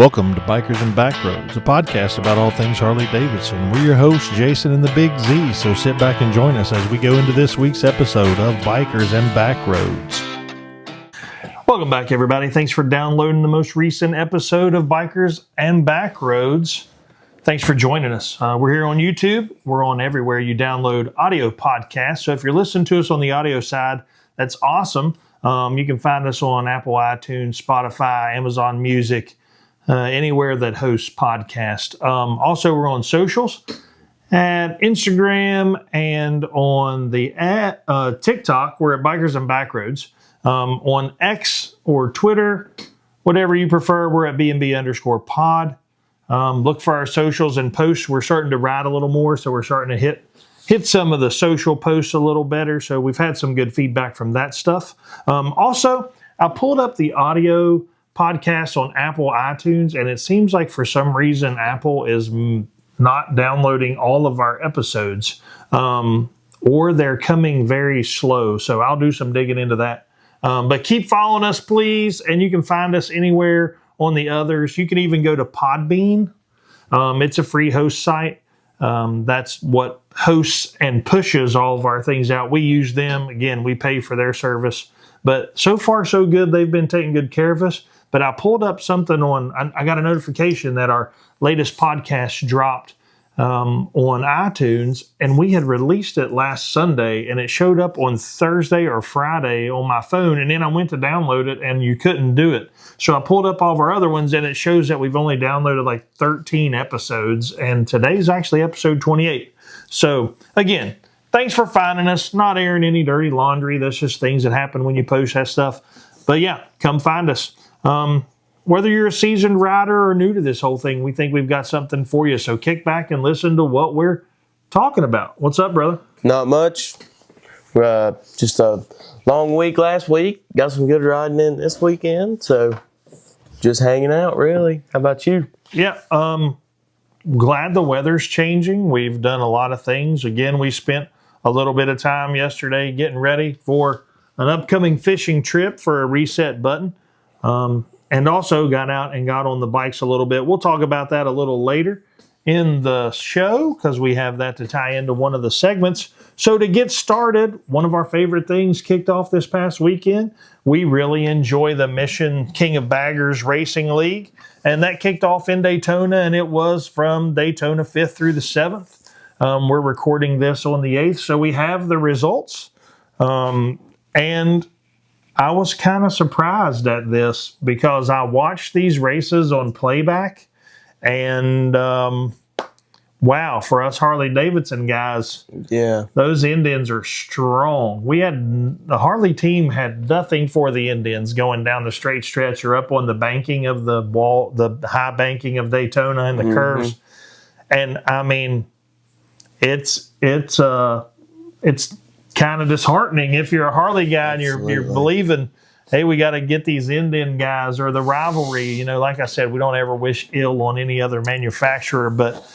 Welcome to Bikers and Backroads, a podcast about all things Harley Davidson. We're your hosts, Jason and the Big Z, so sit back and join us as we go into this week's episode of Bikers and Backroads. Welcome back, everybody. Thanks for downloading the most recent episode of Bikers and Backroads. Thanks for joining us. We're here on YouTube. We're on everywhere you download audio podcasts. So if you're listening to us on the audio side, that's awesome. You can find us on Apple iTunes, Spotify, Amazon Music, anywhere that hosts podcasts. Also, we're on socials at Instagram and on the TikTok. We're at Bikers and Backroads. On X or Twitter, whatever you prefer, we're at BNB_pod. Look for our socials and posts. We're starting to write a little more, so we're starting to hit some of the social posts a little better. So we've had some good feedback from that stuff. Also, I pulled up the audio podcast on Apple iTunes, and it seems like for some reason Apple is not downloading all of our episodes, or they're coming very slow. So I'll do some digging into that. But keep following us, please, and you can find us anywhere on the others. You can even go to Podbean. It's a free host site. That's what hosts and pushes all of our things out. We use them. Again, we pay for their service. But so far, so good. They've been taking good care of us. But I pulled up something I got a notification that our latest podcast dropped on iTunes, and we had released it last Sunday, and it showed up on Thursday or Friday on my phone, and then I went to download it, and you couldn't do it. So I pulled up all of our other ones, and it shows that we've only downloaded like 13 episodes, and today's actually episode 28. So, again, thanks for finding us. Not airing any dirty laundry. That's just things that happen when you post that stuff. But yeah, come find us. Whether you're a seasoned rider or new to this whole thing, we think we've got something for you. So kick back and listen to what we're talking about. What's up, brother? Not much. Just a long week last week. Got some good riding in this weekend. So just hanging out, really. How about you? Yeah. Glad the weather's changing. We've done a lot of things. Again, we spent a little bit of time yesterday getting ready for an upcoming fishing trip for a reset button. And also got out and got on the bikes a little bit. We'll talk about that a little later in the show because we have that to tie into one of the segments. So to get started, one of our favorite things kicked off this past weekend. We really enjoy the Mission King of Baggers Racing League. And that kicked off in Daytona, and it was from Daytona 5th through the 7th. We're recording this on the 8th, so we have the results. And I was kind of surprised at this because I watched these races on playback, and wow, for us Harley Davidson guys, yeah, those Indians are strong. The Harley team had nothing for the Indians going down the straight stretch or up on the banking of the wall, the high banking of Daytona and the curves. And I mean, it's kind of disheartening if you're a Harley guy and you're believing, hey, we got to get these Indian guys or the rivalry. You know, like I said, we don't ever wish ill on any other manufacturer, but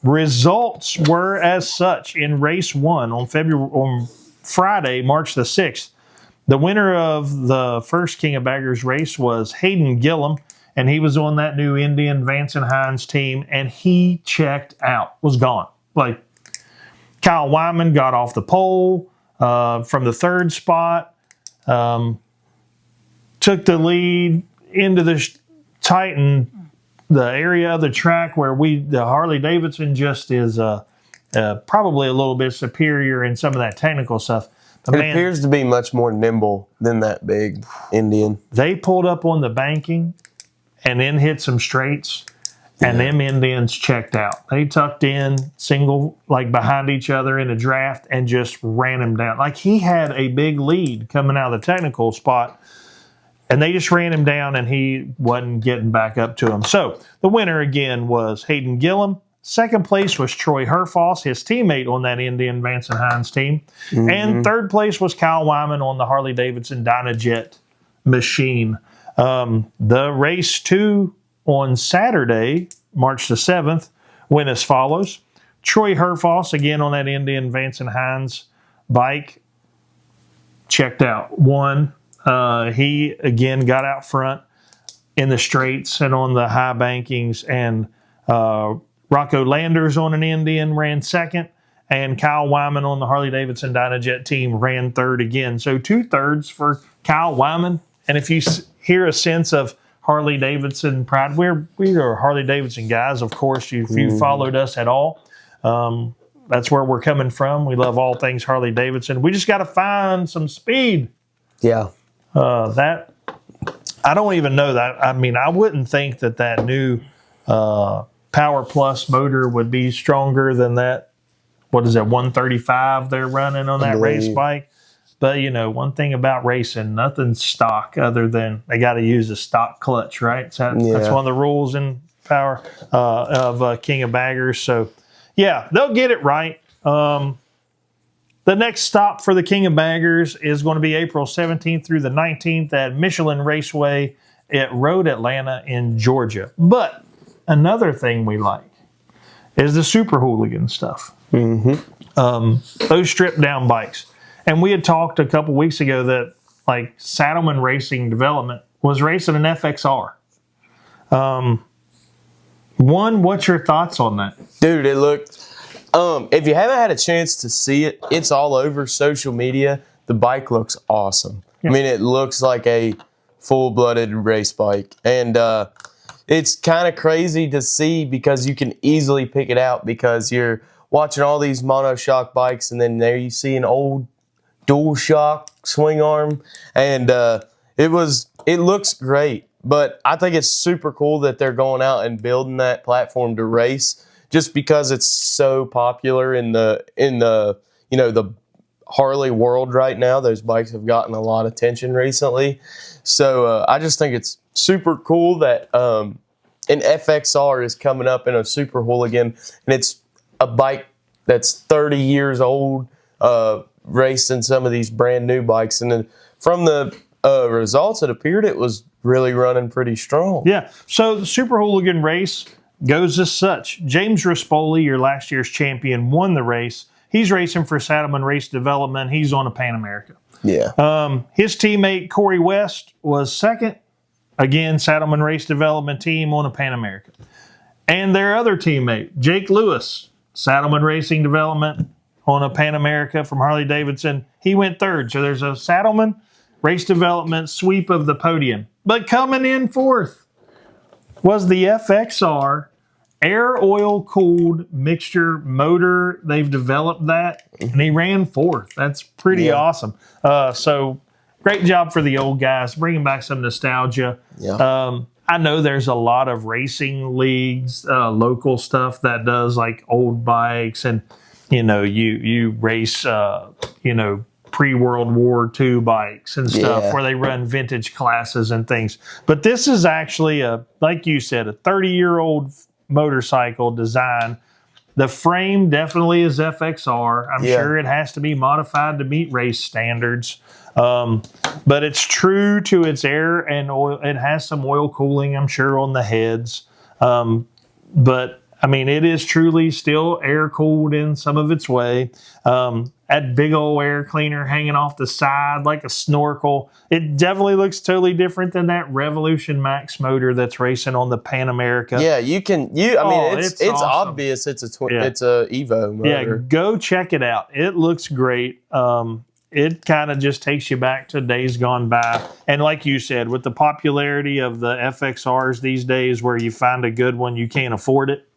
results were as such in race 1 on Friday, March the 6th. The winner of the first King of Baggers race was Hayden Gillum, and he was on that new Indian Vance and Hines team, and he checked out, was gone. Like, Kyle Wyman got off the pole from the 3rd spot, took the lead into the the area of the track where the Harley Davidson just is probably a little bit superior in some of that technical stuff. But it appears to be much more nimble than that big Indian. They pulled up on the banking and then hit some straights. And them Indians checked out. They tucked in single, like behind each other in a draft and just ran him down. Like he had a big lead coming out of the technical spot, and they just ran him down and he wasn't getting back up to him. So the winner again was Hayden Gillum. Second place was Troy Herfoss, his teammate on that Indian Vance and Hines team. And third place was Kyle Wyman on the Harley Davidson Dynajet machine. The race 2 on Saturday, March the 7th, went as follows. Troy Herfoss, again on that Indian Vance and Hines bike, checked out. Won. He, again, got out front. in the straights and on the high bankings. And Rocco Landers on an Indian ran second. And Kyle Wyman on the Harley Davidson Dynajet team ran third again. So 2/3 for Kyle Wyman. And if you hear a sense of Harley Davidson pride, we are Harley Davidson guys, of course. If you followed us at all, that's where we're coming from. We love all things Harley Davidson. We just got to find some speed. Yeah. That I don't even know that. I mean, I wouldn't think that new Power Plus motor would be stronger than that. What is that, 135 they're running on that race bike? But, one thing about racing, nothing's stock other than they got to use a stock clutch, right? So that's one of the rules in power of King of Baggers. So, yeah, they'll get it right. The next stop for the King of Baggers is going to be April 17th through the 19th at Michelin Raceway at Road Atlanta in Georgia. But another thing we like is the Super Hooligan stuff. Those stripped down bikes. And we had talked a couple weeks ago that like Saddleman Racing Development was racing an FXR. What's your thoughts on that? Dude, it looked, if you haven't had a chance to see it, it's all over social media. The bike looks awesome. Yeah. I mean, it looks like a full-blooded race bike. And it's kind of crazy to see because you can easily pick it out because you're watching all these monoshock bikes, and then there you see an old dual shock swing arm, and it looks great. But I think it's super cool that they're going out and building that platform to race, just because it's so popular in the the Harley world right now. Those bikes have gotten a lot of attention recently, so I just think it's super cool that an FXR is coming up in a Super Hooligan, and it's a bike that's 30 years old, racing some of these brand new bikes. And then from the results, it appeared it was really running pretty strong. Yeah. So the Super Hooligan race goes as such. James Rispoli, your last year's champion, won the race. He's racing for Saddleman Race Development. He's on a Pan America. Yeah. His teammate, Corey West, was second. Again, Saddleman Race Development team on a Pan America. And their other teammate, Jake Lewis, Saddleman Racing Development on a Pan America from Harley Davidson. He went third. So there's a Saddleman Race Development sweep of the podium. But coming in fourth was the FXR air oil cooled mixture motor. They've developed that, and he ran fourth. That's pretty awesome. So great job for the old guys, bringing back some nostalgia. Yeah. I know there's a lot of racing leagues, local stuff that does like old bikes, and you race pre-World War II bikes and stuff where they run vintage classes and things. But this is actually like you said, a 30-year-old motorcycle design. The frame definitely is FXR. I'm sure it has to be modified to meet race standards. But it's true to its air and oil. It has some oil cooling, I'm sure, on the heads. But I mean, it is truly still air cooled in some of its way. That big old air cleaner hanging off the side like a snorkel. It definitely looks totally different than that Revolution Max motor that's racing on the Pan America. Yeah, I mean, it's awesome. Obvious. It's a Evo motor. Yeah, go check it out. It looks great. It kind of just takes you back to days gone by. And like you said, with the popularity of the FXRs these days, where you find a good one, you can't afford it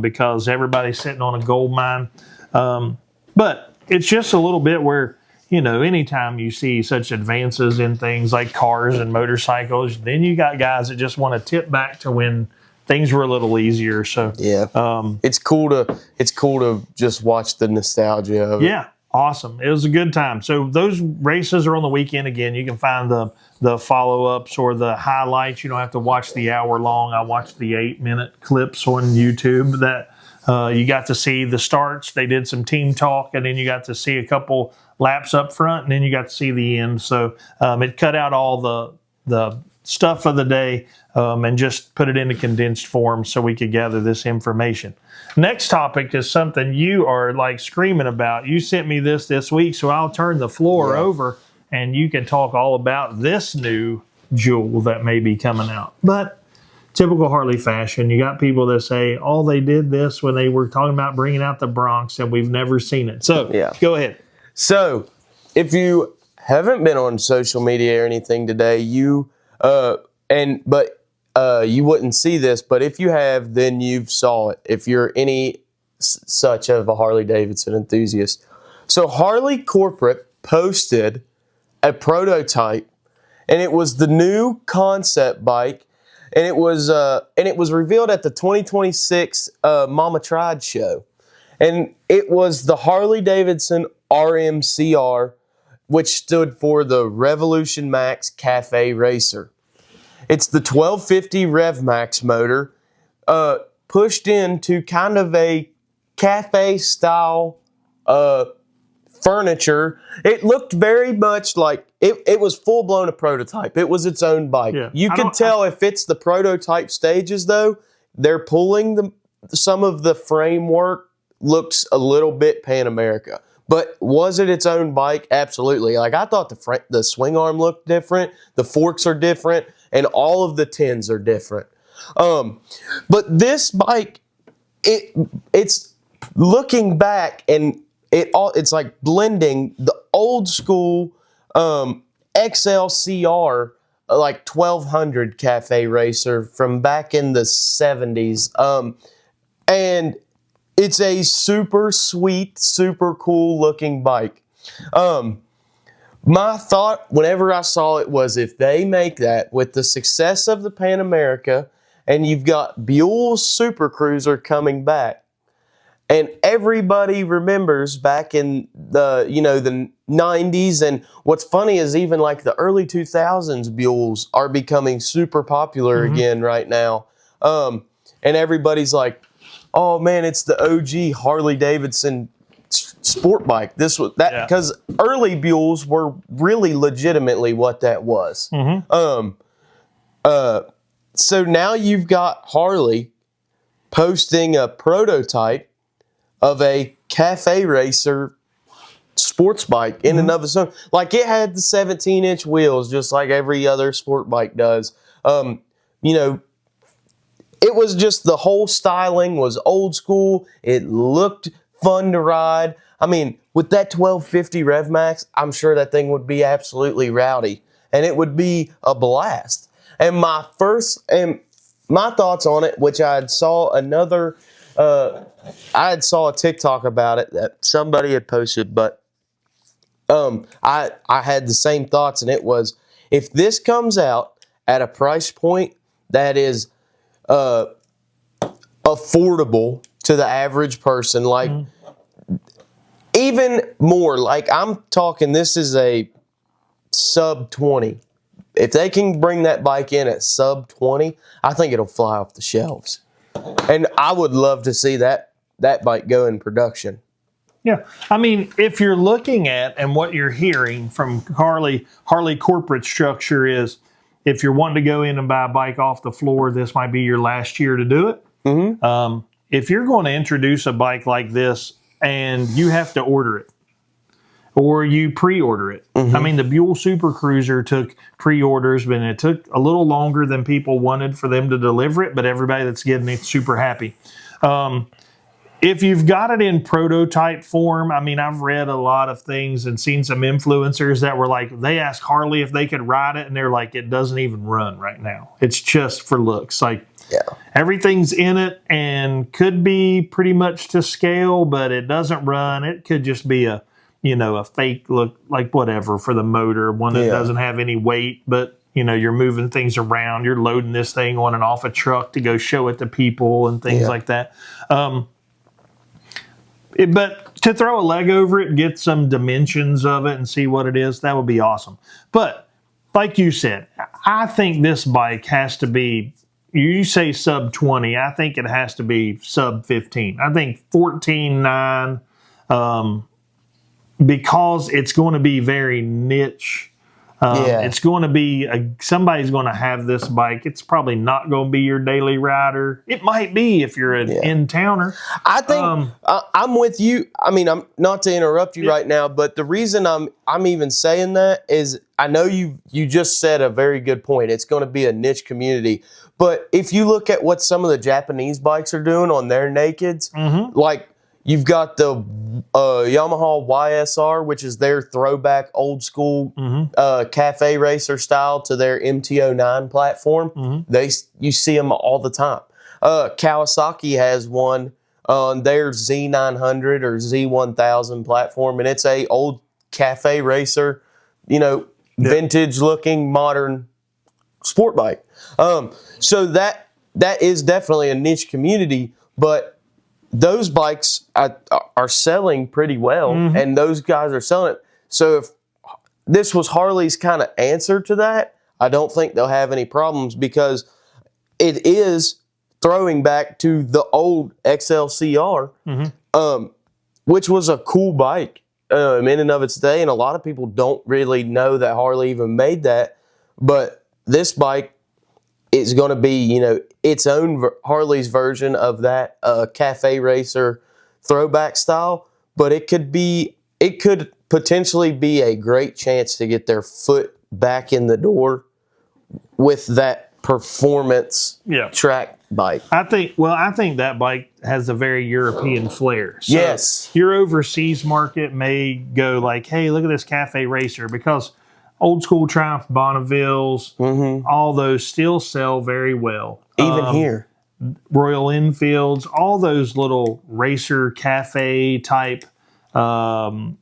because everybody's sitting on a gold mine. But it's just a little bit where, anytime you see such advances in things like cars and motorcycles, then you got guys that just want to tip back to when things were a little easier. So it's cool to just watch the nostalgia of it. Yeah. Awesome. It was a good time. So those races are on the weekend again. You can find the follow-ups or the highlights. You don't have to watch the hour-long. I watched the 8-minute clips on YouTube that you got to see the starts. They did some team talk, and then you got to see a couple laps up front, and then you got to see the end. So it cut out all the stuff of the day and just put it into condensed form so we could gather this information. Next topic is something you are like screaming about. You sent me this week, so I'll turn the floor over and you can talk all about this new jewel that may be coming out. But typical Harley fashion, you got people that say, oh, they did this when they were talking about bringing out the Bronx and we've never seen it. So go ahead. So if you haven't been on social media or anything today, you wouldn't see this, but if you have, then you've saw it. If you're any such of a Harley Davidson enthusiast. So Harley Corporate posted a prototype, and it was the new concept bike, and it was revealed at the 2026 Mama Tried show. And it was the Harley Davidson RMCR, which stood for the Revolution Max Cafe Racer. It's the 1250 Rev Max motor pushed into kind of a cafe style furniture. It looked very much like it was full blown a prototype. It was its own bike. Yeah. You can tell if it's the prototype stages though, they're pulling some of the framework looks a little bit Pan America. But was it its own bike? Absolutely. Like I thought the swing arm looked different, the forks are different, and all of the tins are different. But this bike, it's looking back and it's like blending the old school XLCR like 1200 Cafe Racer from back in the 70s. And it's a super sweet, super cool looking bike. My thought whenever I saw it was if they make that with the success of the Pan America and you've got Buell's Super Cruiser coming back, and everybody remembers back in the 90s, and what's funny is even like the early 2000s Buells are becoming super popular again right now. And everybody's like, oh man, it's the OG Harley Davidson sport bike. This was that because early Buells were really legitimately what that was. So now you've got Harley posting a prototype of a Cafe Racer sports bike in and of its own. Like it had the 17-inch wheels, just like every other sport bike does. It was just the whole styling was old school. It looked fun to ride. I mean, with that 1250 Rev Max, I'm sure that thing would be absolutely rowdy, and it would be a blast. And my thoughts on it, which I saw a TikTok about it that somebody had posted, but I had the same thoughts, and it was if this comes out at a price point that is affordable to the average person, like even more, like I'm talking, this is a sub 20. If they can bring that bike in at sub 20, I think it'll fly off the shelves. And I would love to see that bike go in production. Yeah. I mean, if you're looking at and what you're hearing from Harley corporate structure is if you're wanting to go in and buy a bike off the floor, this might be your last year to do it. If you're going to introduce a bike like this and you have to order it or you pre-order it. I mean, the Buell Super Cruiser took pre-orders, but it took a little longer than people wanted for them to deliver it, but everybody that's getting it's super happy. If you've got it in prototype form, I mean, I've read a lot of things and seen some influencers that were like, they asked Harley if they could ride it, and they're like, it doesn't even run right now. It's just for looks. Like, everything's in it and could be pretty much to scale, but it doesn't run. It could just be a fake look, like whatever, for the motor, one that doesn't have any weight, but you're moving things around. You're loading this thing on and off a truck to go show it to people and things like that. But to throw a leg over it, get some dimensions of it and see what it is, that would be awesome. But like you said, I think this bike has to be, you say sub 20, I think it has to be sub 15. I think 14.9, because it's going to be very niche. It's going to be somebody's going to have this bike. It's probably not going to be your daily rider. It might be if you're an in-towner. I think I'm with you. I mean, I'm not to interrupt you right now, but the reason I'm even saying that is I know you just said a very good point. It's going to be a niche community. But if you look at what some of the Japanese bikes are doing on their nakeds, like you've got the Yamaha YSR, which is their throwback old school cafe racer style to their MT-09 platform. You see them all the time. Kawasaki has one on their Z900 or Z1000 platform, and it's a old cafe racer, vintage looking modern sport bike. So that is definitely a niche community, but those bikes are selling pretty well, and those guys are selling it. So if this was Harley's kind of answer to that, I don't think they'll have any problems because it is throwing back to the old XLCR, which was a cool bike in and of its day, and a lot of people don't really know that Harley even made that. But this bike is going to be, its own Harley's version of that cafe racer throwback style. But it could potentially be a great chance to get their foot back in the door with that performance track bike. I think that bike has a very European flair. So yes. Your overseas market may go like, hey, look at this cafe racer, because old school Triumph Bonnevilles, all those still sell very well. Even here. Royal Enfields, all those little racer cafe type setups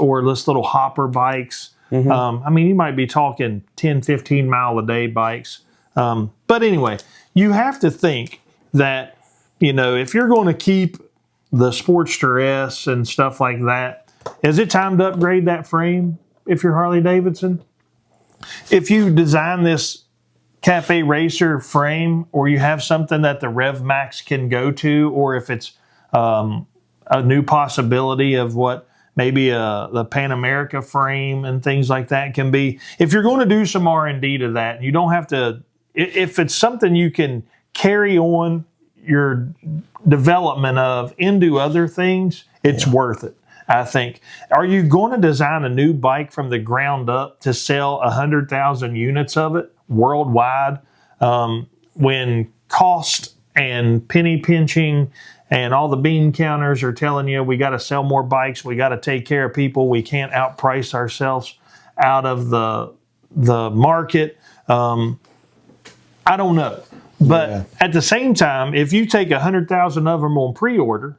or this little hopper bikes. I mean, you might be talking 10, 15 mile a day bikes. But anyway, you have to think that, if you're going to keep the Sportster S and stuff like that, is it time to upgrade that frame? If you're Harley Davidson, if you design this cafe racer frame, or you have something that the Rev Max can go to, or if it's a new possibility of what maybe the Pan America frame and things like that can be, if you're going to do some R&D to that, you don't have to. If it's something you can carry on your development of into other things, it's worth it. I think. Are you going to design a new bike from the ground up to sell 100,000 units of it worldwide when cost and penny pinching and all the bean counters are telling you we got to sell more bikes, we got to take care of people, we can't outprice ourselves out of the market? I don't know. But at the same time, if you take 100,000 of them on pre-order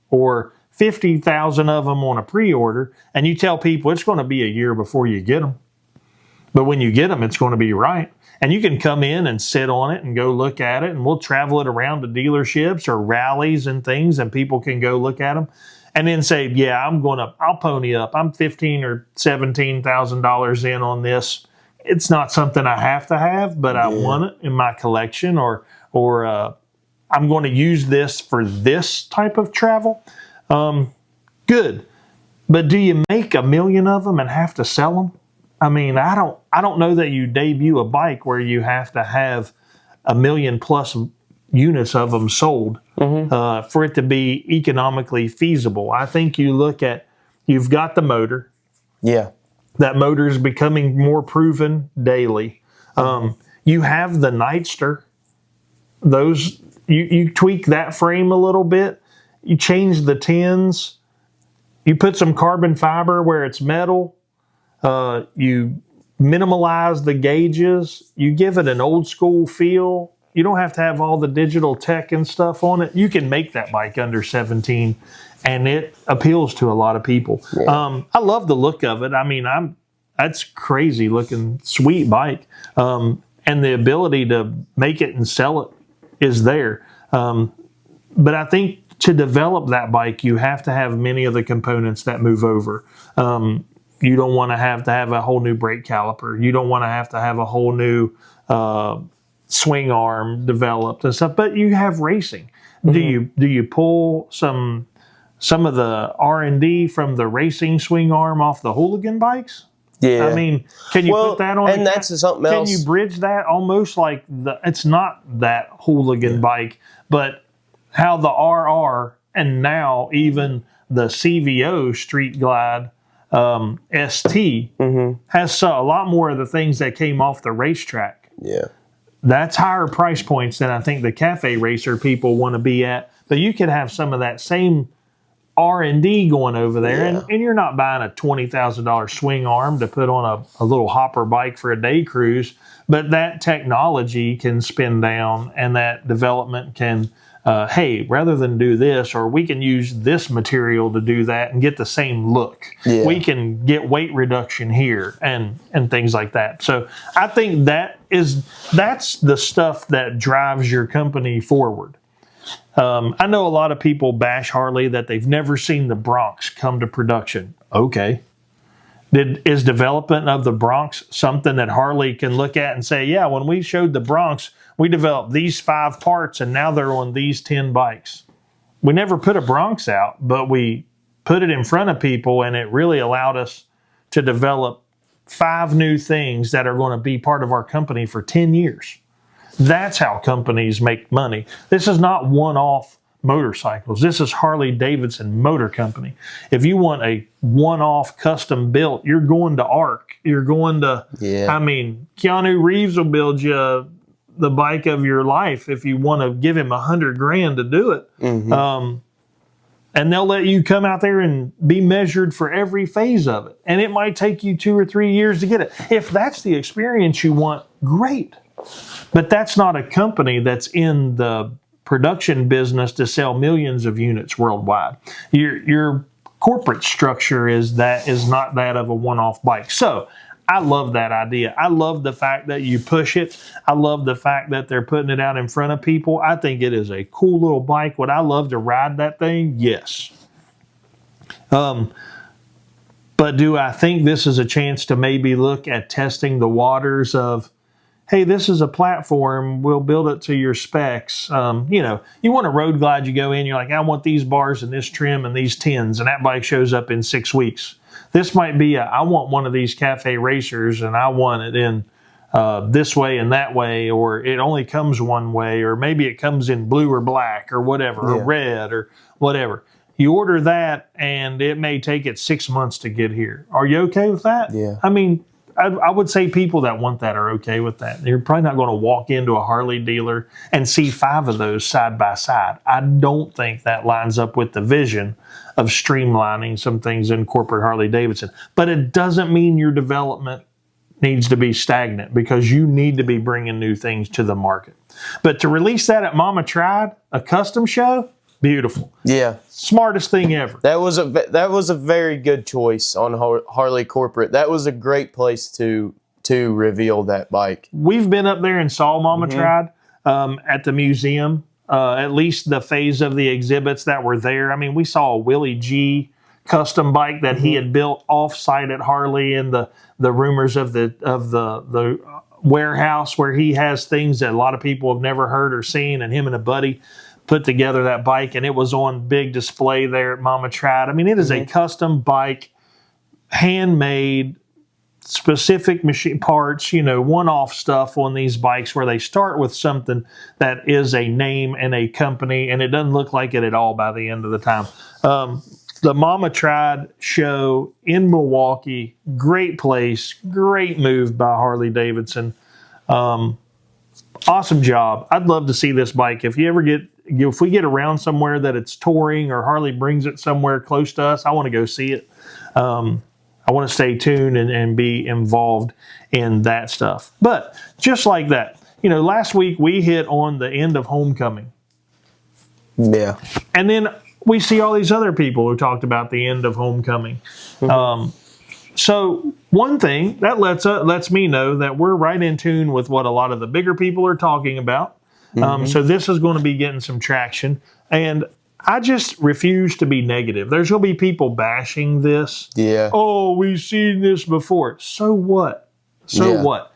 or 50,000 of them on a pre-order, and you tell people it's going to be a year before you get them. But when you get them, it's going to be right. And you can come in and sit on it and go look at it, and we'll travel it around to dealerships or rallies and things, and people can go look at them and then say, yeah, I'll pony up. I'm $15,000 or $17,000 in on this. It's not something I have to have, but I want it in my collection, or I'm going to use this for this type of travel. Good. But do you make 1 million of them and have to sell them? I mean, I don't know that you debut a bike where you have to have 1 million plus units of them sold for it to be economically feasible. I think you look at, you've got the motor. Yeah. That motor is becoming more proven daily. You have the Nightster. Those you tweak that frame a little bit. You change the tins. You put some carbon fiber where it's metal. You minimalize the gauges. You give it an old school feel. You don't have to have all the digital tech and stuff on it. You can make that bike under 17, and it appeals to a lot of people. Yeah. I love the look of it. I mean, that's crazy looking, sweet bike. And the ability to make it and sell it is there. But I think to develop that bike, you have to have many of the components that move over. You don't want to have a whole new brake caliper. You don't want to have a whole new swing arm developed and stuff. But you have racing. Mm-hmm. Do you pull some of the R&D from the racing swing arm off the hooligan bikes? Yeah. I mean, can you put that on? And that's something else. Can you bridge that almost like it's not that hooligan bike, but how the RR and now even the CVO Street Glide ST has a lot more of the things that came off the racetrack. Yeah. That's higher price points than I think the cafe racer people want to be at. But you could have some of that same R&D going over there, and you're not buying a $20,000 swing arm to put on a little hopper bike for a day cruise, but that technology can spin down, and that development can, hey, rather than do this, or we can use this material to do that and get the same look. Yeah. We can get weight reduction here and things like that. So I think that's the stuff that drives your company forward. I know a lot of people bash Harley that they've never seen the Bronx come to production. Okay. Is development of the Bronx something that Harley can look at and say, yeah, when we showed the Bronx, we developed these 5 parts and now they're on these 10 bikes. We never put a Bronx out, but we put it in front of people, and it really allowed us to develop 5 new things that are going to be part of our company for 10 years. That's how companies make money. This is not one-off motorcycles. This is Harley Davidson Motor Company. If you want a one-off custom built, you're going to ARC. You're going to, I mean, Keanu Reeves will build you the bike of your life if you want to give him $100,000 to do it. And they'll let you come out there and be measured for every phase of it. And it might take you 2 or 3 years to get it. If that's the experience you want, great. But that's not a company that's in the production business to sell millions of units worldwide. Your corporate structure is not that of a one-off bike. So I love that idea. I love the fact that you push it. I love the fact that they're putting it out in front of people. I think it is a cool little bike. Would I love to ride that thing? Yes. But do I think this is a chance to maybe look at testing the waters of, hey, this is a platform, we'll build it to your specs. You want a road glide, you go in, you're like, I want these bars and this trim and these tins, and that bike shows up in 6 weeks. This might be I want one of these cafe racers, and I want it in this way and that way, or it only comes one way, or maybe it comes in blue or black or whatever, or red or whatever. You order that, and it may take it 6 months to get here. Are you okay with that? Yeah. I mean, I would say people that want that are okay with that. You're probably not going to walk into a Harley dealer and see 5 of those side by side. I don't think that lines up with the vision of streamlining some things in corporate Harley Davidson. But it doesn't mean your development needs to be stagnant, because you need to be bringing new things to the market. But to release that at Mama Tried, a custom show, beautiful. Yeah. Smartest thing ever. That was a very good choice on Harley Corporate. That was a great place to reveal that bike. We've been up there and saw Mama Tried at the museum, at least the phase of the exhibits that were there. I mean, we saw a Willie G custom bike that he had built off-site at Harley, and the rumors of the warehouse where he has things that a lot of people have never heard or seen, and him and a buddy put together that bike, and it was on big display there at Mama Tried. I mean, it is a custom bike, handmade, specific machine parts, one-off stuff on these bikes, where they start with something that is a name and a company, and it doesn't look like it at all by the end of the time. The Mama Tried show in Milwaukee, great place, great move by Harley Davidson. Awesome job. I'd love to see this bike. If we get around somewhere that it's touring, or Harley brings it somewhere close to us, I want to go see it. I want to stay tuned and be involved in that stuff. But just like that, last week we hit on the end of Homecoming. Yeah. And then we see all these other people who talked about the end of Homecoming. So one thing that lets me know that we're right in tune with what a lot of the bigger people are talking about. So this is going to be getting some traction. And I just refuse to be negative. There's going to be people bashing this. Yeah. Oh, we've seen this before. So what? What?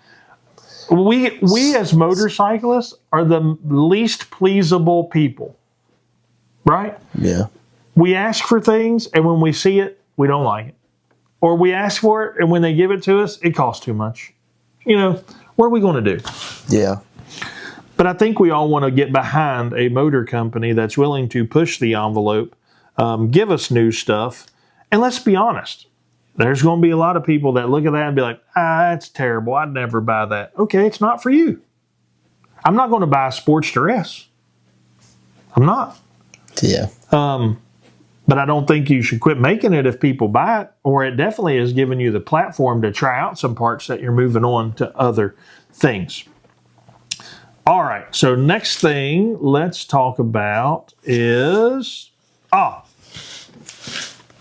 We as motorcyclists are the least pleasable people. Right? Yeah. We ask for things, and when we see it, we don't like it. or we ask for it, and when they give it to us, it costs too much. What are we going to do? Yeah. But I think we all want to get behind a motor company that's willing to push the envelope, give us new stuff. And let's be honest, there's going to be a lot of people that look at that and be like, that's terrible. I'd never buy that. Okay, it's not for you. I'm not going to buy a Sportster S. I'm not. Yeah. But I don't think you should quit making it if people buy it, or it definitely is giving you the platform to try out some parts that you're moving on to other things. All right, so next thing let's talk about is,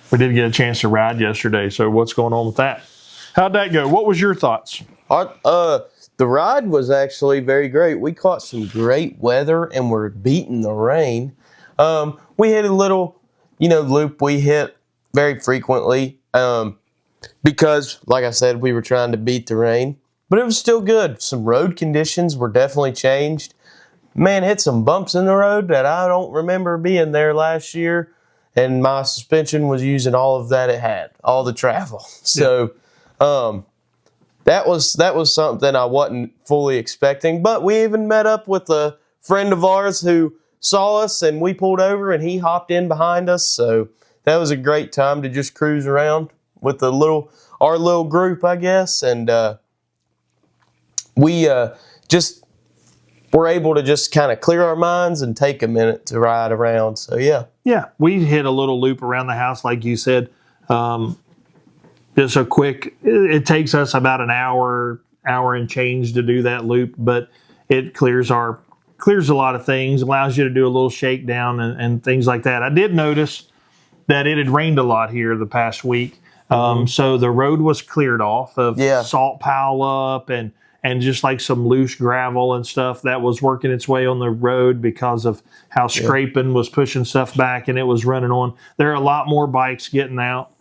we did get a chance to ride yesterday, so what's going on with that? How'd that go? What was your thoughts? The ride was actually very great. We caught some great weather and we're beating the rain. We hit a little loop we hit very frequently because, like I said, we were trying to beat the rain, but it was still good. Some road conditions were definitely changed. Man, hit some bumps in the road that I don't remember being there last year, and my suspension was using all of that it had, all the travel. So that was something I wasn't fully expecting, but we even met up with a friend of ours who saw us, and we pulled over and he hopped in behind us. So that was a great time to just cruise around with our little group, I guess. And we just were able to just kind of clear our minds and take a minute to ride around. So yeah, we hit a little loop around the house, like you said. Just a quick. It takes us about an hour and change to do that loop, but it clears a lot of things, allows you to do a little shakedown and things like that. I did notice that it had rained a lot here the past week. So the road was cleared off of salt pile up and just like some loose gravel and stuff that was working its way on the road because of how scraping was pushing stuff back and it was running on. There are a lot more bikes getting out.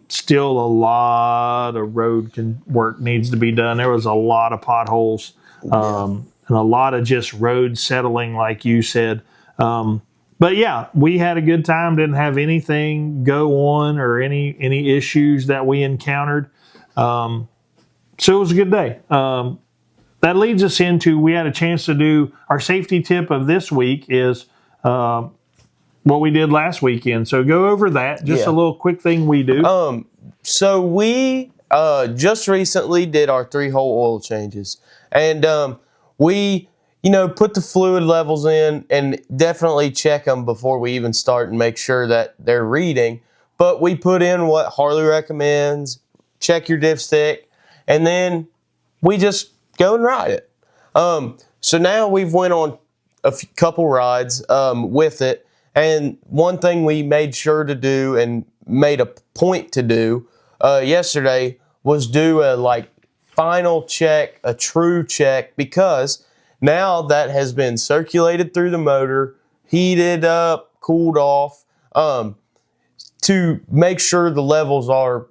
Still a lot of road work needs to be done. There was a lot of potholes. And a lot of just road settling, like you said. But yeah, we had a good time. Didn't have anything go on or any issues that we encountered. So it was a good day. That leads us into, we had a chance to do our safety tip of this week is what we did last weekend. So go over that. Just a little quick thing we do. So we just recently did our 3-hole oil changes. And we, put the fluid levels in and definitely check them before we even start and make sure that they're reading. But we put in what Harley recommends, check your dipstick, and then we just go and ride it. So now we've went on a couple rides with it. And one thing we made sure to do and made a point to do yesterday was do a final check, a true check, because now that has been circulated through the motor, heated up, cooled off, to make sure the levels are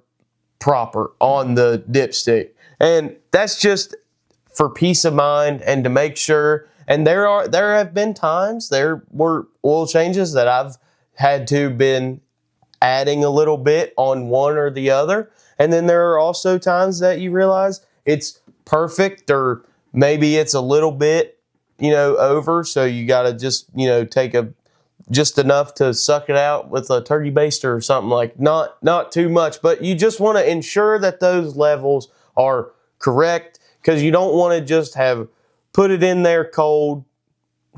proper on the dipstick. And that's just for peace of mind and to make sure. And there have been times, there were oil changes that I've had to been adding a little bit on one or the other. And then there are also times that you realize it's perfect, or maybe it's a little bit, over. So you got to just, take just enough to suck it out with a turkey baster or something, not too much, but you just want to ensure that those levels are correct, because you don't want to just have put it in there cold,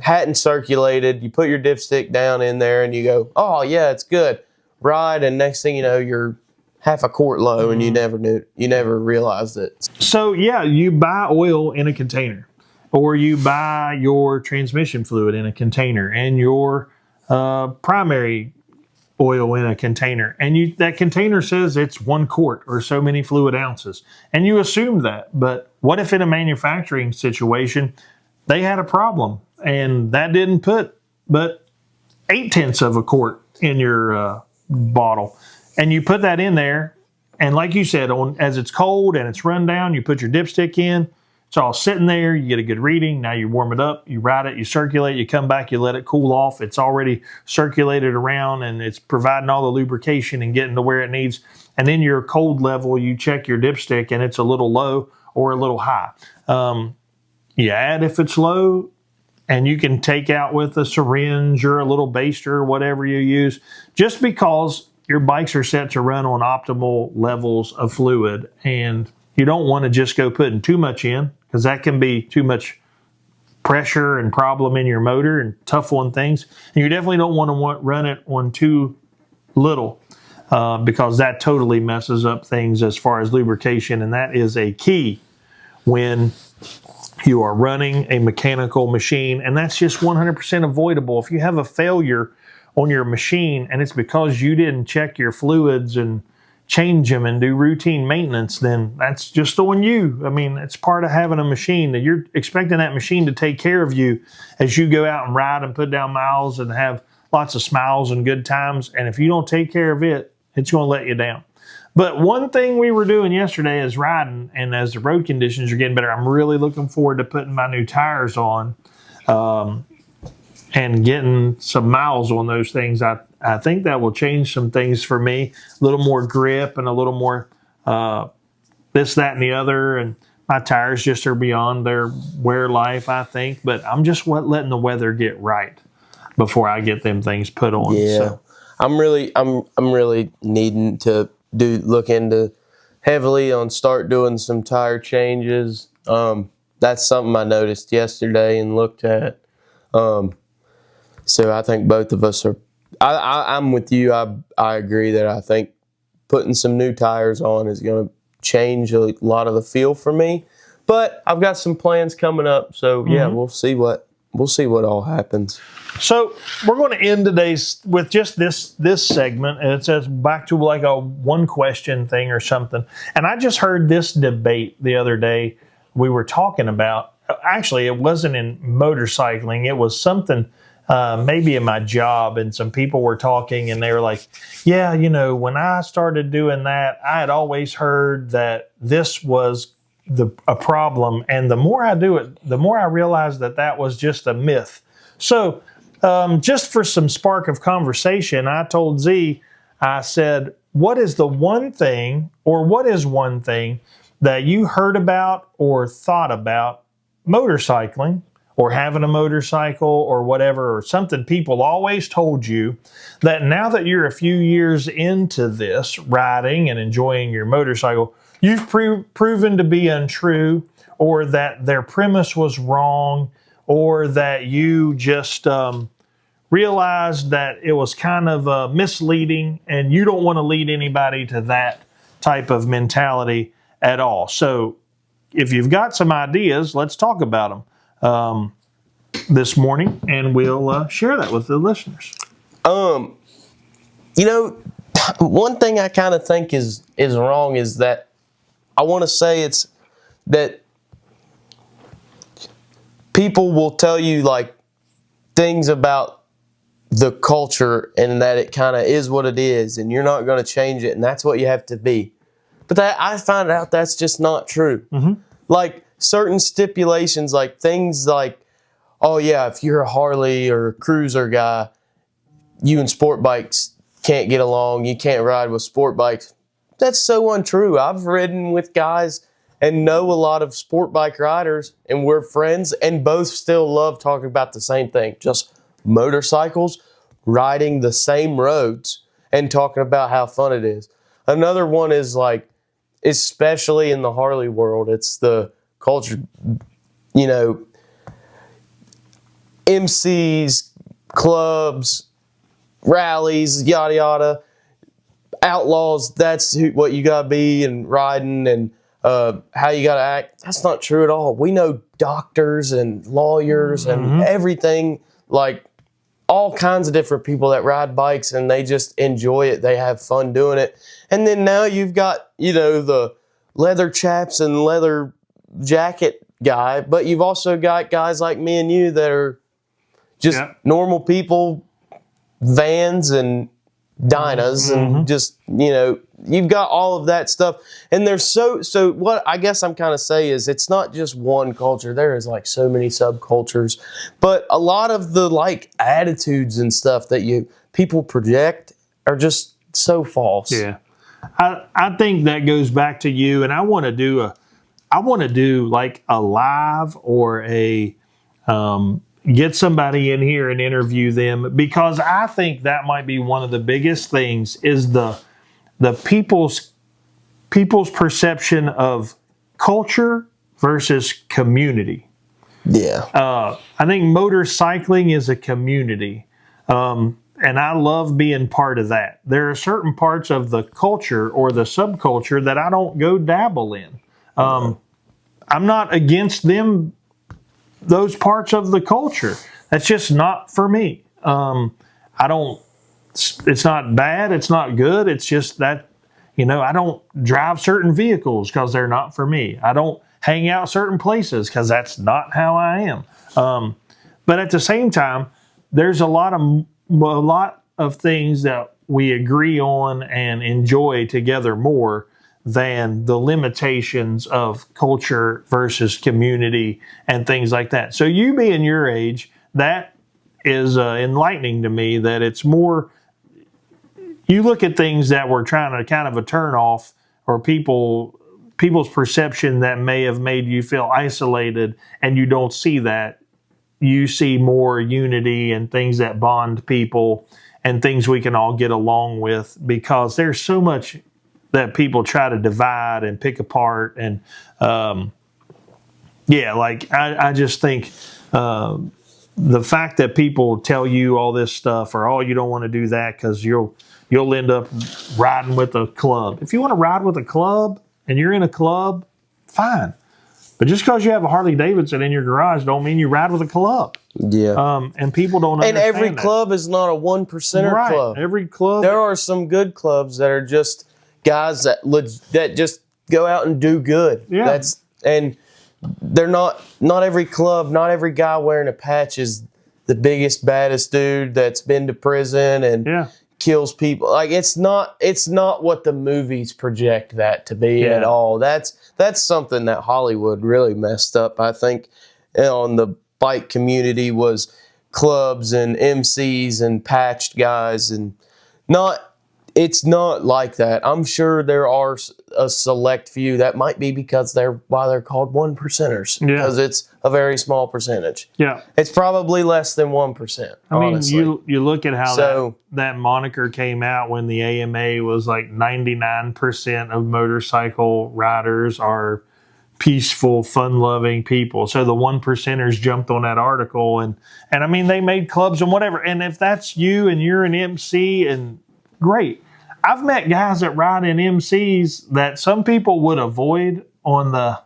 hadn't circulated, you put your dipstick down in there and you go, oh yeah, it's good, ride, and next thing you know, you're half a quart low and you never realized it. So yeah, you buy oil in a container, or you buy your transmission fluid in a container and your primary oil in a container, and that container says it's 1 quart or so many fluid ounces, and you assume that. But what if in a manufacturing situation they had a problem and that didn't put but 0.8 of a quart in your bottle, and you put that in there, and like you said, as it's cold and it's run down, you put your dipstick in, It's all sitting there. You get a good reading. Now you warm it up, you ride it, you circulate, you come back, you let it cool off. It's already circulated around and it's providing all the lubrication and getting to where it needs. And then your cold level, you check your dipstick and it's a little low or a little high. You add if it's low, and you can take out with a syringe or a little baster or whatever you use, just because your bikes are set to run on optimal levels of fluid. And you don't want to just go putting too much in, because that can be too much pressure and problem in your motor and tough on things. And you definitely don't want to run it on too little, because that totally messes up things as far as lubrication. And that is a key when you are running a mechanical machine, and that's just 100% avoidable. If you have a failure on your machine and it's because you didn't check your fluids and change them and do routine maintenance, then that's just on you. I mean, it's part of having a machine, that you're expecting that machine to take care of you as you go out and ride and put down miles and have lots of smiles and good times. And if you don't take care of it, it's going to let you down. But one thing we were doing yesterday is riding, and as the road conditions are getting better, I'm really looking forward to putting my new tires on and getting some miles on those things. I think that will change some things for me, a little more grip and a little more this, that, and the other. And my tires just are beyond their wear life, I think. But I'm just letting the weather get right before I get them things put on. Yeah, so. I'm really needing to look into heavily on start doing some tire changes. That's something I noticed yesterday and looked at. So I think both of us are. I'm with you. I agree that I think putting some new tires on is going to change a lot of the feel for me. But I've got some plans coming up, so yeah, we'll see what all happens. So we're going to end today's with just this segment, and it says back to like a one question thing or something. And I just heard this debate the other day. We were talking about, actually, it wasn't in motorcycling. It was something maybe in my job, and some people were talking, and they were like, yeah, when I started doing that, I had always heard that this was a problem. And the more I do it, the more I realize that was just a myth. So just for some spark of conversation, I told Z, I said, what is one thing that you heard about or thought about motorcycling or having a motorcycle or whatever, or something people always told you that now that you're a few years into this riding and enjoying your motorcycle, you've proven to be untrue, or that their premise was wrong, or that you just realized that it was kind of misleading, and you don't want to lead anybody to that type of mentality at all. So if you've got some ideas, let's talk about them this morning, and we'll share that with the listeners. One thing I kind of think is wrong is that I want to say it's that people will tell you like things about the culture and that it kind of is what it is and you're not going to change it and that's what you have to be. But I find out that's just not true. Mm-hmm. Like certain stipulations, like things like, oh yeah, if you're a Harley or a cruiser guy, you and sport bikes can't get along. You can't ride with sport bikes. That's so untrue. I've ridden with guys and know a lot of sport bike riders, and we're friends, and both still love talking about the same thing, just motorcycles, riding the same roads, and talking about how fun it is. Another one is like, especially in the Harley world, it's the culture, MCs, clubs, rallies, yada yada. Outlaws, that's what you gotta be, and riding and how you gotta act. That's not true at all. We know doctors and lawyers and everything, like all kinds of different people that ride bikes and they just enjoy it. They have fun doing it. And then now you've got, the leather chaps and leather jacket guy, but you've also got guys like me and you that are just normal people, vans and Dynas and just, you've got all of that stuff. And there's so what I guess I'm kind of saying is it's not just one culture. There is like so many subcultures, but a lot of the like attitudes and stuff that people project are just so false. Yeah. I think that goes back to you, and I want to do like a live or a get somebody in here and interview them, because I think that might be one of the biggest things is the people's perception of culture versus community. Yeah. I think motorcycling is a community. And I love being part of that. There are certain parts of the culture or the subculture that I don't go dabble in. I'm not against them, those parts of the culture. That's just not for me. It's not bad. It's not good. It's just that, I don't drive certain vehicles because they're not for me. I don't hang out certain places because that's not how I am. But at the same time, there's a lot of things that we agree on and enjoy together more than the limitations of culture versus community and things like that. So you being your age, that is enlightening to me, that it's more, you look at things that were trying to kind of a turn off, or people's perception that may have made you feel isolated, and you don't see that. You see more unity and things that bond people and things we can all get along with, because there's so much that people try to divide and pick apart. And I just think the fact that people tell you all this stuff, or you don't want to do that because you'll end up riding with a club. If you want to ride with a club and you're in a club, fine. But just because you have a Harley Davidson in your garage don't mean you ride with a club. Yeah. And people don't understand And every that. club is not a 1%er club. Every club. There are some good clubs that are just guys that just go out and do good. Yeah. And they're not every club, not every guy wearing a patch is the biggest, baddest dude that's been to prison and kills people. Like it's not what the movies project that to be at all. That's something that Hollywood really messed up, I think, on the bike community, was clubs and MCs and patched guys, and it's not like that. I'm sure there are a select few that might be because they're called 1%ers, because it's a very small percentage. Yeah, it's probably less than 1%. Honestly. I mean, you look at how that moniker came out when the AMA was like 99% of motorcycle riders are peaceful, fun-loving people. So the 1%ers jumped on that article, and I mean, they made clubs and whatever. And if that's you and you're an MC, and great. I've met guys that ride in MCs that some people would avoid on the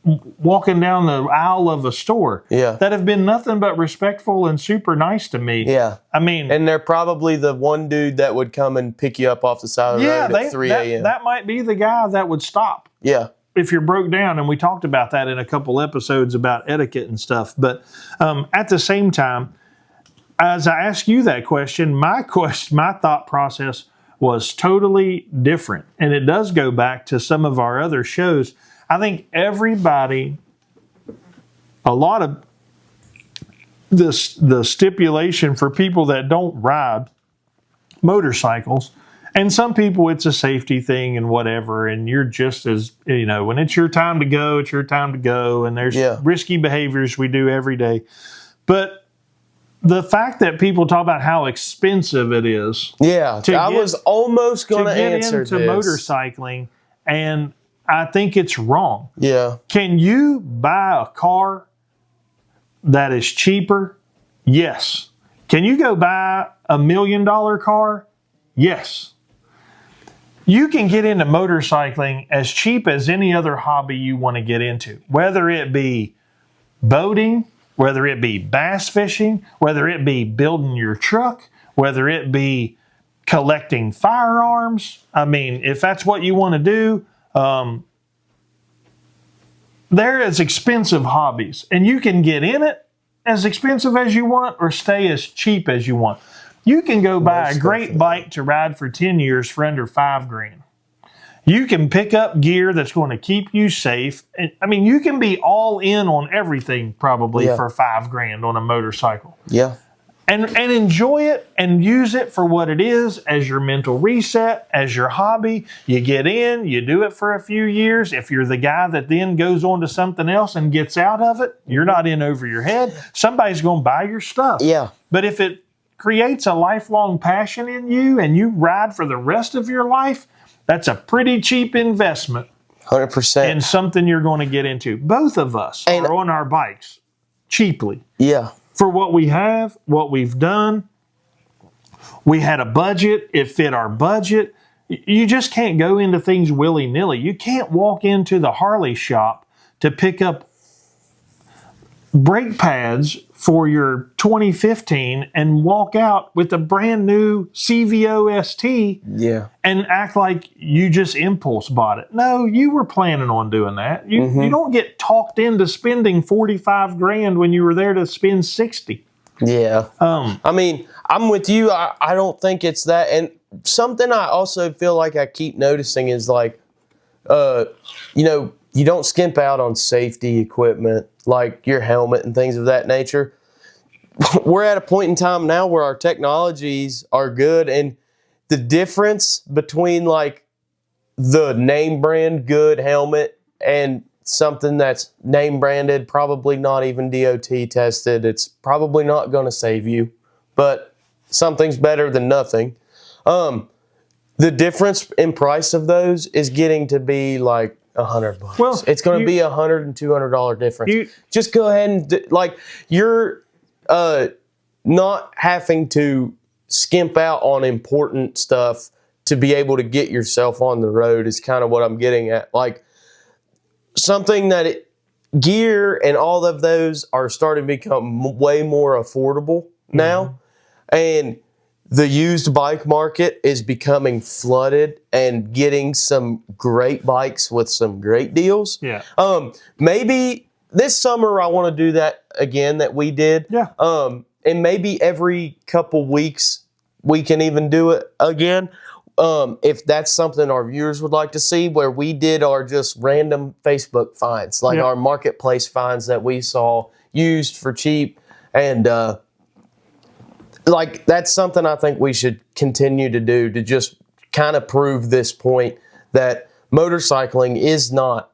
walking down the aisle of a store. Yeah. That have been nothing but respectful and super nice to me. Yeah. I mean, and they're probably the one dude that would come and pick you up off the side of the road at 3 a.m. That might be the guy that would stop. Yeah. If you're broke down, and we talked about that in a couple episodes about etiquette and stuff. But at the same time, as I ask you that question, my thought process was totally different. And it does go back to some of our other shows. I think everybody, a lot of the stipulation for people that don't ride motorcycles, and some people it's a safety thing and whatever, and you're just as, when it's your time to go, it's your time to go, and there's risky behaviors we do every day. But the fact that people talk about how expensive it is. Yeah, I was almost going to answer this. To get into motorcycling, and I think it's wrong. Yeah. Can you buy a car that is cheaper? Yes. Can you go buy $1 million car? Yes. You can get into motorcycling as cheap as any other hobby you want to get into, whether it be boating, whether it be bass fishing, whether it be building your truck, whether it be collecting firearms. I mean, if that's what you want to do, they're as expensive hobbies, and you can get in it as expensive as you want or stay as cheap as you want. You can go buy Most a great definitely. bike to ride for 10 years for under $5,000. You can pick up gear that's going to keep you safe. I mean, you can be all in on everything probably Yeah. for $5,000 on a motorcycle. Yeah. And enjoy it and use it for what it is, as your mental reset, as your hobby. You get in, you do it for a few years. If you're the guy that then goes on to something else and gets out of it, you're not in over your head. Somebody's going to buy your stuff. Yeah. But if it creates a lifelong passion in you and you ride for the rest of your life, that's a pretty cheap investment 100%. in something you're going to get into. Both of us are on our bikes cheaply. Yeah. For what we have, what we've done. We had a budget. It fit our budget. You just can't go into things willy-nilly. You can't walk into the Harley shop to pick up brake pads for your 2015 and walk out with a brand new CVO ST Yeah. and act like you just impulse bought it. No, you were planning on doing that. You don't get talked into spending $45,000 when you were there to spend 60. Yeah. I mean, I'm with you. I don't think it's that. And something I also feel like I keep noticing is like, you don't skimp out on safety equipment like your helmet and things of that nature. We're at a point in time now where our technologies are good, and the difference between like the name brand good helmet and something that's name branded, probably not even DOT tested, it's probably not going to save you, but something's better than nothing. The difference in price of those is getting to be like $100. Well, it's going to be $100 and $200 difference. Just go ahead and you're not having to skimp out on important stuff to be able to get yourself on the road is kind of what I'm getting at. Like something that gear and all of those are starting to become way more affordable now, and the used bike market is becoming flooded and getting some great bikes with some great deals. Yeah. Maybe this summer I want to do that again that we did. Yeah. And maybe every couple weeks we can even do it again. If that's something our viewers would like to see, where we did our just random Facebook finds, like our marketplace finds that we saw used for cheap. And, like that's something I think we should continue to do to just kind of prove this point that motorcycling is not,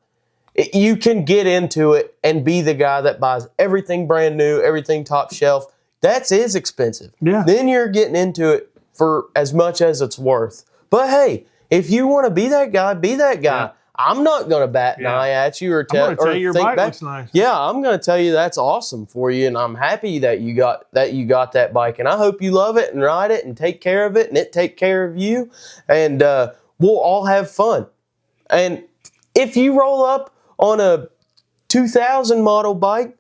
you can get into it and be the guy that buys everything brand new, everything top shelf. That is expensive. Yeah. Then you're getting into it for as much as it's worth. But hey, if you want to be that guy, be that guy. Yeah. I'm not going to bat an eye at you or I'm going to tell you your think bike back. looks nice. Yeah, I'm going to tell you that's awesome for you, and I'm happy that you got that bike, and I hope you love it and ride it and take care of it, and it take care of you, and we'll all have fun. And if you roll up on a 2000 model bike,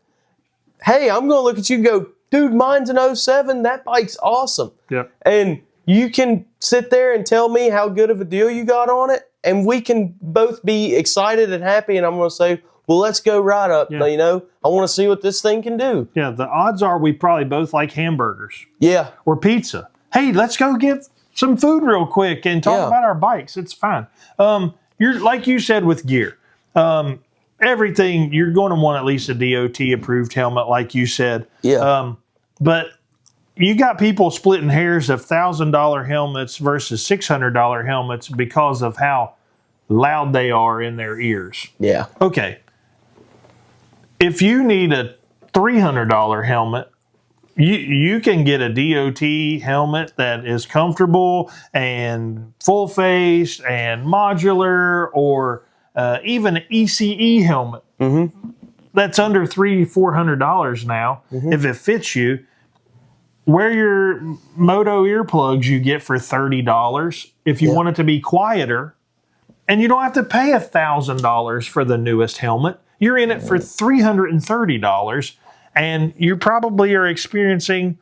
hey, I'm going to look at you and go, dude, mine's an 07. That bike's awesome. Yep. And you can sit there and tell me how good of a deal you got on it, and we can both be excited and happy, and I'm going to say, well, let's go ride up. Yeah. I want to see what this thing can do. Yeah, the odds are we probably both like hamburgers Yeah. or pizza. Hey, let's go get some food real quick and talk about our bikes. It's fine. You're like you said with gear. Everything, you're going to want at least a DOT approved helmet, like you said. Yeah. But you got people splitting hairs of $1,000 helmets versus $600 helmets because of how loud they are in their ears. Yeah. Okay. If you need a $300 helmet, you can get a DOT helmet that is comfortable and full-faced and modular, or even an ECE helmet. Mm-hmm. That's under $300-400 now, if it fits you. Wear your Moto earplugs you get for $30 if you want it to be quieter, and you don't have to pay $1,000 for the newest helmet. You're in it for $330, and you probably are experiencing,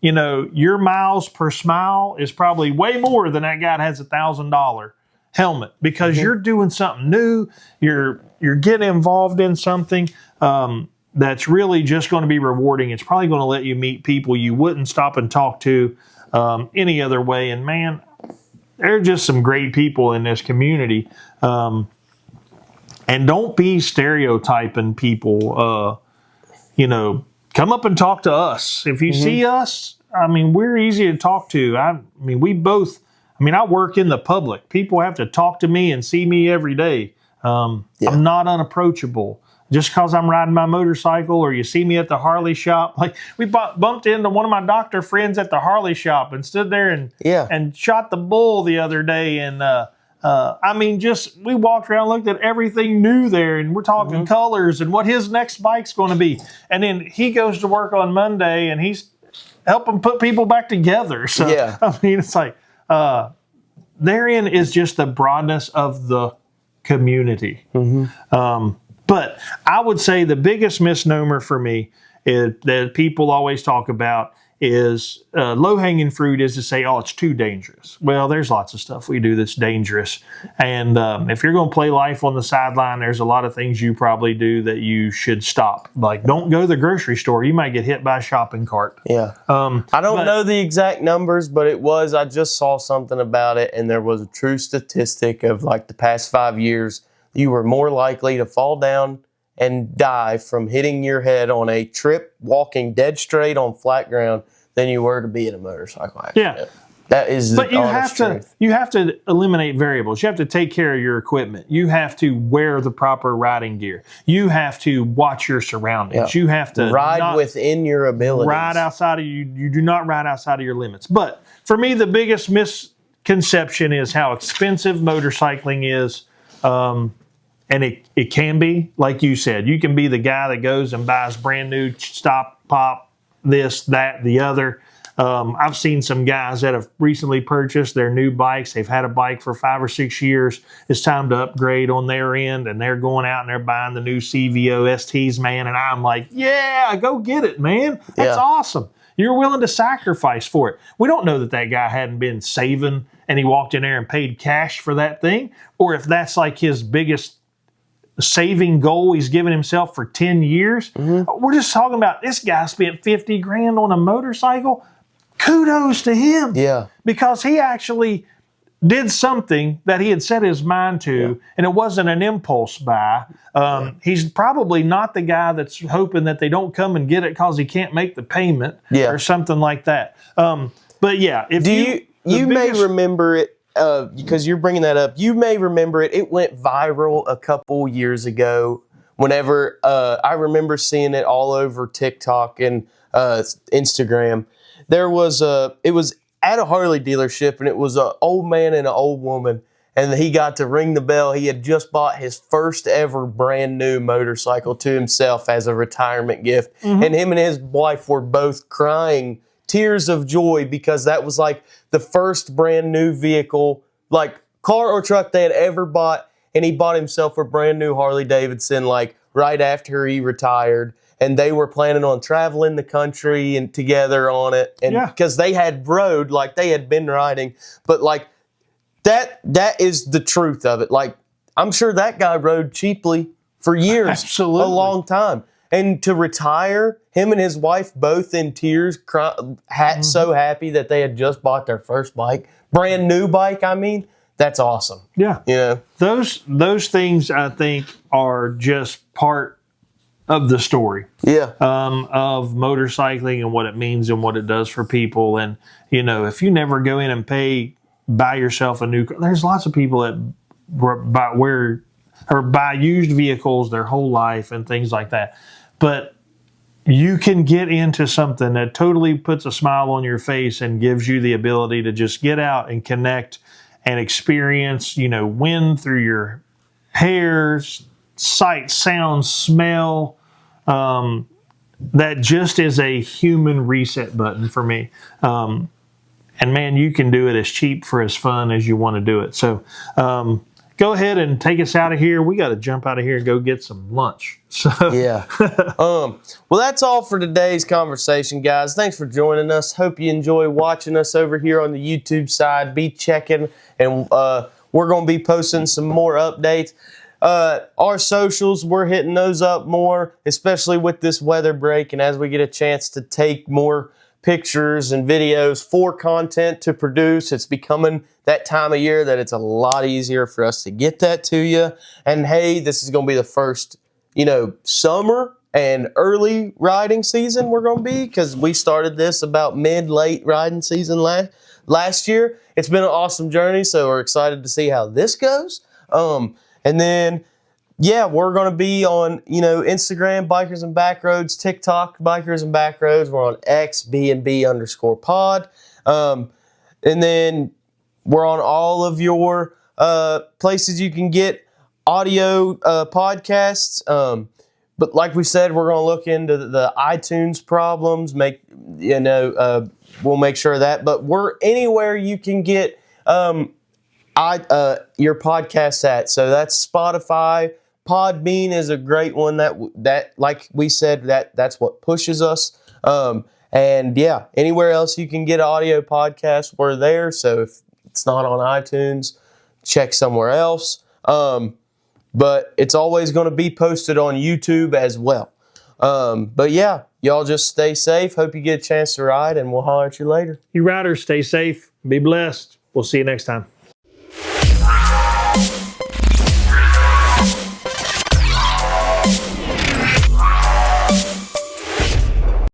your miles per smile is probably way more than that guy that has $1,000 helmet, because you're doing something new. You're getting involved in something. that's really just going to be rewarding. It's probably going to let you meet people you wouldn't stop and talk to any other way. And man, there are just some great people in this community. And don't be stereotyping people. Come up and talk to us. If you see us, I mean, we're easy to talk to. I work in the public. People have to talk to me and see me every day. I'm not unapproachable. Just because I'm riding my motorcycle or you see me at the Harley shop. Like, we bumped into one of my doctor friends at the Harley shop and stood there and shot the bull the other day. And, we walked around, looked at everything new there, and we're talking colors and what his next bike's going to be. And then he goes to work on Monday and he's helping put people back together. So, it's like, therein is just the broadness of the community. But I would say the biggest misnomer for me is that people always talk about is low-hanging fruit is to say, oh, it's too dangerous. Well, there's lots of stuff we do that's dangerous. And if you're going to play life on the sideline, there's a lot of things you probably do that you should stop. Like, don't go to the grocery store. You might get hit by a shopping cart. Yeah. I don't know the exact numbers, but I just saw something about it, and there was a true statistic of like the past 5 years, you were more likely to fall down and die from hitting your head on a trip walking dead straight on flat ground than you were to be in a motorcycle accident. Yeah. That is the honest truth. You have to eliminate variables. You have to take care of your equipment. You have to wear the proper riding gear. You have to watch your surroundings. You have to ride within your abilities. Ride outside of you do not ride outside of your limits. But for me, the biggest misconception is how expensive motorcycling is. And it can be, like you said, you can be the guy that goes and buys brand new stop, pop, this, that, the other. I've seen some guys that have recently purchased their new bikes. They've had a bike for 5 or 6 years. It's time to upgrade on their end, and they're going out and they're buying the new CVO STs, man. And I'm like, yeah, go get it, man. That's awesome. You're willing to sacrifice for it. We don't know that guy hadn't been saving and he walked in there and paid cash for that thing, or if that's like his biggest saving goal he's given himself for 10 years. We're just talking about this guy spent $50,000 on a motorcycle. Kudos to him. Yeah. Because he actually did something that he had set his mind to, and it wasn't an impulse buy. He's probably not the guy that's hoping that they don't come and get it because he can't make the payment or something like that. But yeah, if you may remember it, because you're bringing that up, you may remember it. It went viral a couple years ago. Whenever I remember seeing it all over TikTok and Instagram. It was at a Harley dealership, and it was an old man and an old woman, and he got to ring the bell. He had just bought his first ever brand new motorcycle to himself as a retirement gift, and him and his wife were both crying tears of joy because that was like the first brand new vehicle, like car or truck they had ever bought, and he bought himself a brand new Harley Davidson like right after he retired, and they were planning on traveling the country and together on it, and because they had rode, like they had been riding, but like that is the truth of it. Like, I'm sure that guy rode cheaply for years, absolutely, a long time. And to retire, him and his wife both in tears, so happy that they had just bought their first bike, brand new bike. I mean, that's awesome. Yeah, you know, those things I think are just part of the story. Yeah, of motorcycling and what it means and what it does for people. And you know, if you never go in and buy yourself a new car, there's lots of people that buy used vehicles their whole life and things like that. But you can get into something that totally puts a smile on your face and gives you the ability to just get out and connect and experience, wind through your hair, sight, sound, smell. That just is a human reset button for me. And man, you can do it as cheap for as fun as you want to do it. So, go ahead and take us out of here. We got to jump out of here and go get some lunch. So yeah. Well, that's all for today's conversation, guys. Thanks for joining us. Hope you enjoy watching us over here on the YouTube side. Be checking, and we're going to be posting some more updates. Our socials, we're hitting those up more, especially with this weather break. And as we get a chance to take more pictures and videos for content to produce, it's becoming that time of year that it's a lot easier for us to get that to you. And hey, this is going to be the first, summer and early riding season we're going to be, because we started this about late riding season last year. It's been an awesome journey, so we're excited to see how this goes. And then, we're going to be on, Instagram, Bikers and Backroads, TikTok, Bikers and Backroads. We're on X, B&B_pod. And then we're on all of your places you can get audio podcasts. But like we said, we're going to look into the iTunes problems, we'll make sure of that. But we're anywhere you can get your podcasts at. So that's Spotify. Podbean is a great one that like we said, that's what pushes us. Anywhere else you can get audio podcasts, we're there. So if it's not on iTunes, check somewhere else. But it's always going to be posted on YouTube as well. Y'all just stay safe. Hope you get a chance to ride, and we'll holler at you later. You riders, stay safe. Be blessed. We'll see you next time.